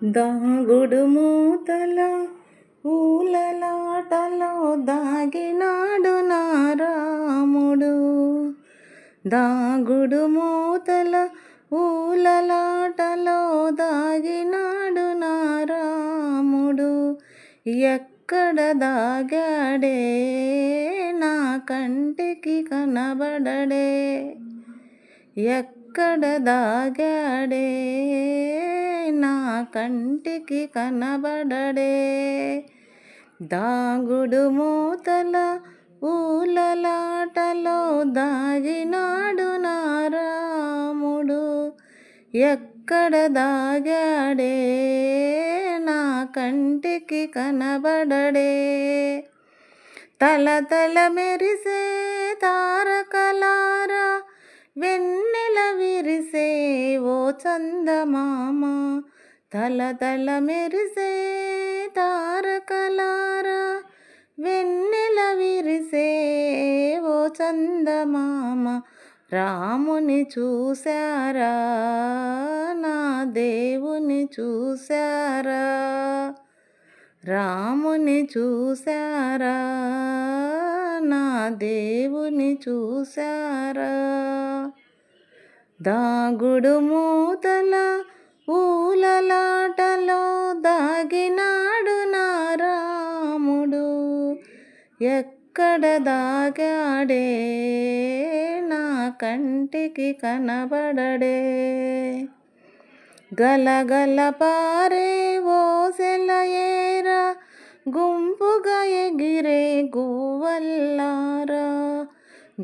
దాగుడు మూతల ఊలలాటలో దాగినాడు నా రాముడు. దాగుడు మూతల ఊలలాటలో దాగినాడు నా రాముడు. ఎక్కడ దాగాడే నా కంటికి కనబడడే, ఎక్కడ దాగాడే నా కంటికి కనబడడే. దాగుడు మూతల ఊలలాటలో దాగినాడు నా రాముడు. ఎక్కడ దాగాడే నా కంటికి కనబడడే. తలతల మెరిసే తారకలారా వెన్నెల విరిసే ఓ చందమామ. తలతల మెరిసే తారకలారా వెన్నెల విరిసే ఓ చందమామ. రాముని చూశారా, నా దేవుని చూశారా, రాముని చూశారా, నా దేవుని చూశారా. దాగుడు మూతల ఊలలాటలో దాగినాడు నా రాముడు. ఎక్కడ దాగాడే నా కంటికి కనబడడే. గలగల పారే ఓసెలయేరా గుంపుగా ఎగిరే గువ్వల్లారా.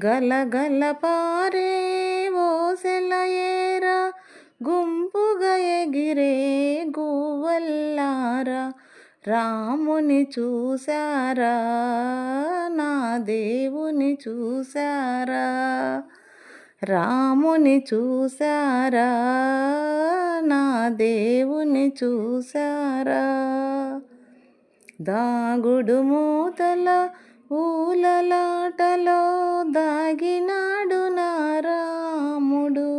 గలగల పారే ఓసెలయేరా గుంపుగా ఎగిరే గువ్వల్లారా. రాముని చూశారా, నా దేవుని చూశారా, రాముని చూశారా, నా దేవుని చూశారా. దాగుడు మూతల ఊలలాటలో దాగినాడు నా రాముడు.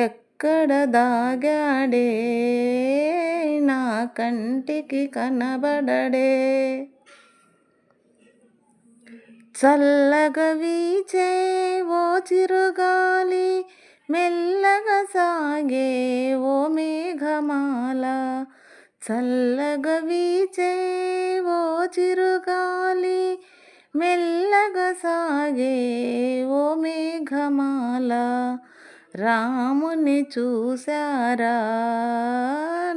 ఎక్కడ దాగాడే నా కంటికి కనబడడే. చల్లగా వీచే ఓ చిరుగాలి మెల్లగా సాగే ఓ మేఘమాల. చల్లగా వీచే ఓ చిరుగాలి మెల్లగా సాగే ఓ మేఘమాల. రాముని చూశారా,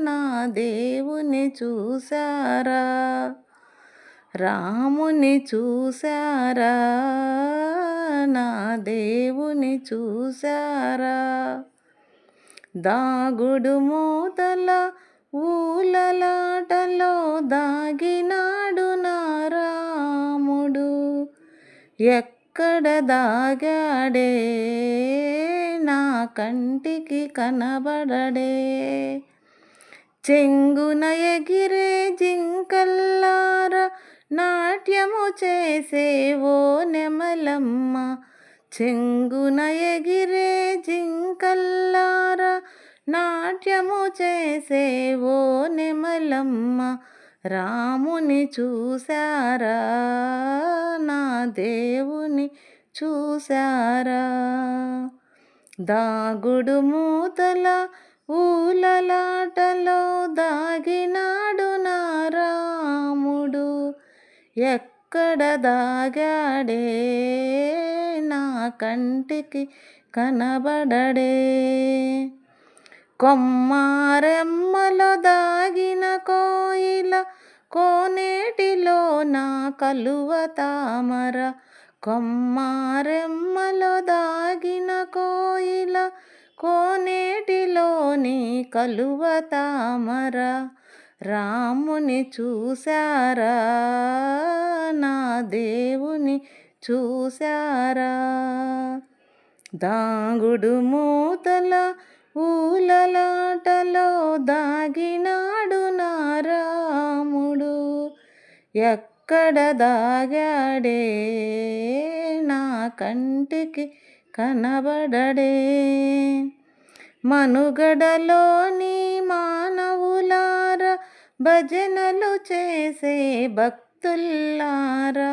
నా దేవుని చూశారా, రాముని చూశారా, నా దేవుని చూశారా. దాగుడు మూతల ఊలలాటలో దాగినాడు నా రాముడు. ఎక్కడ దాగాడే నా కంటికి కనబడడే. చెంగున ఎగిరే జింకల్లారా నాట్యము చేసే ఓ నెమలమ్మ. చెంగున ఎగిరే జింకల్లారా నాట్యము చేసే ఓ నెమలమ్మ. రాముని చూశారా, నా దేవుని చూశారా. దాగుడు మూతల ఊలలాటలో దాగినాడు నా రాముడు. ఎక్కడ దాగాడే నా కంటికి కనబడడే. కొమ్మారెమ్మలో దాగిన కోయిల కోనేటిలో నా కలువ తామర. కొమ్మారెమ్మలో దాగిన కోయిల కోనేటిలోని కలువ తామర. రాముని చూశారా, నా దేవుని చూశారా. దాగుడు మూతల ఊలలాటలో దాగినాడు నా రాముడు. ఎక్కడ దాగాడే నా కంటికి కనబడడే. మనుగడలోని మానవుల భజనలు చేసే భక్తుల్లారా,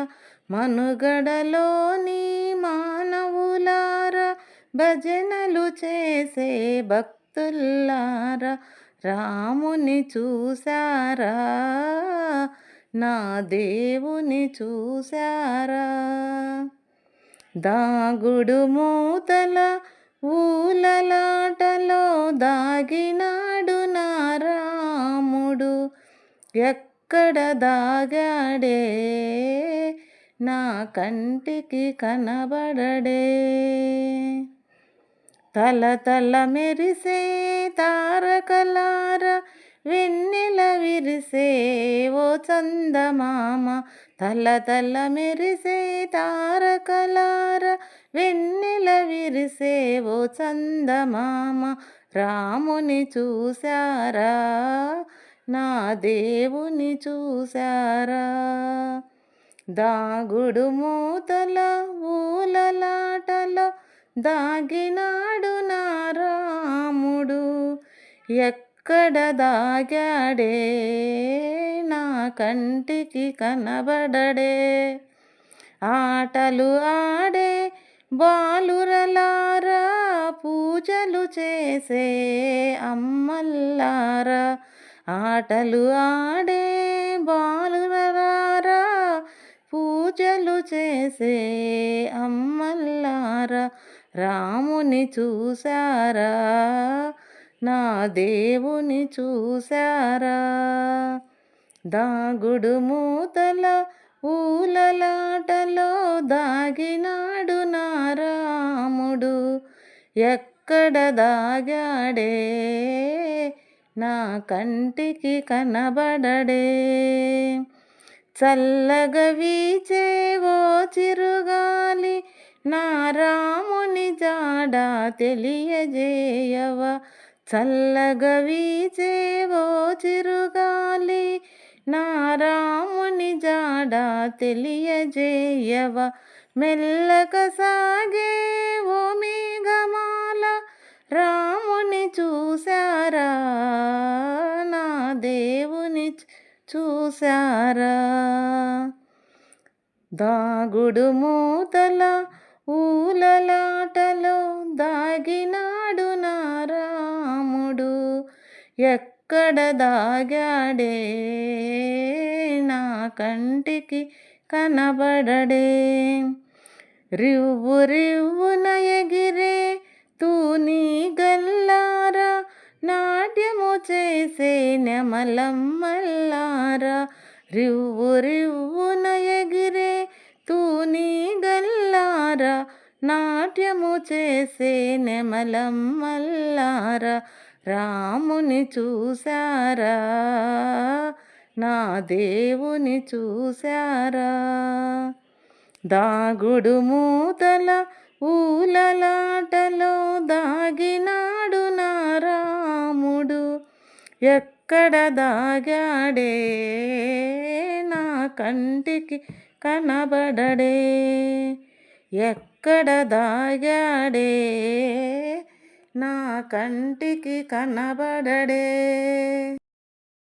మనుగడలోని మానవులారా, భజనలు చేసే భక్తుల్లారా, రాముని చూసారా, నా దేవుని చూసారా. దాగుడు మూతల ఊలలాటలో దాగినాడు నా రాముడు, ఎక్కడ దాగాడే నా కంటికి కనబడడే. తల తల మెరిసే తారకలార, వెన్నెల విరిసే ఓ చందమామ, తల తల మెరిసే తారకలార, వెన్నెల విరిసే ఓ చందమామ, రాముని చూసారా, నా దేవుని చూసారా. దాగుడు మూతల ఊలలాటలో దాగినాడు నా రాముడు, ఎక్కడ దాగాడే నా కంటికి కనబడడే. ఆటలు ఆడే బాలురలారా, పూజలు చేసే అమ్మల్లారా, ఆటలు ఆడే బాలురలారా, పూజలు చేసే అమ్మల్లారా, రాముని చూసారా, నా దేవుని చూసారా. దాగుడు మూతల ఊలలాటలో దాగినాడు నా రాముడు, ఎక్కడ దాగాడే నా కంటికి కనబడడే. చల్లగా వీచే ఓ చిరుగాలి, నా రాముని జాడ తెలియజేయవ, చల్లగా వీచే ఓ చిరుగాలి, నా రాముని జాడ తెలియజేయవ, మెల్లగా సాగే ఓ మేఘమాల, రాముని చూసారా, నా దేవుని చూసారా. దాగుడు మూతల ఊలలాటలో దాగినాడు నా రాముడు, ఎక్కడ దాగాడే నా కంటికి కనబడడే. రివ్వు రివ్వున ఎగిరే తూని గల్లారా, నాట్యము చేసే నెమలమ్మల్లారా, రివ్వు రివ్వున ఎగిరే తూని గల్లారా, నాట్యము చేసే నెమలమ్మల్లారా, రాముని చూసారా, నా దేవుని చూసారా. దాగుడు మూతల ఊలలాటలో దాగినాడు నా రాముడు, ఎక్కడ దాగాడే నా కంటికి కనబడడే, ఎక్కడ దాగాడే నా కంటికి కనబడడే.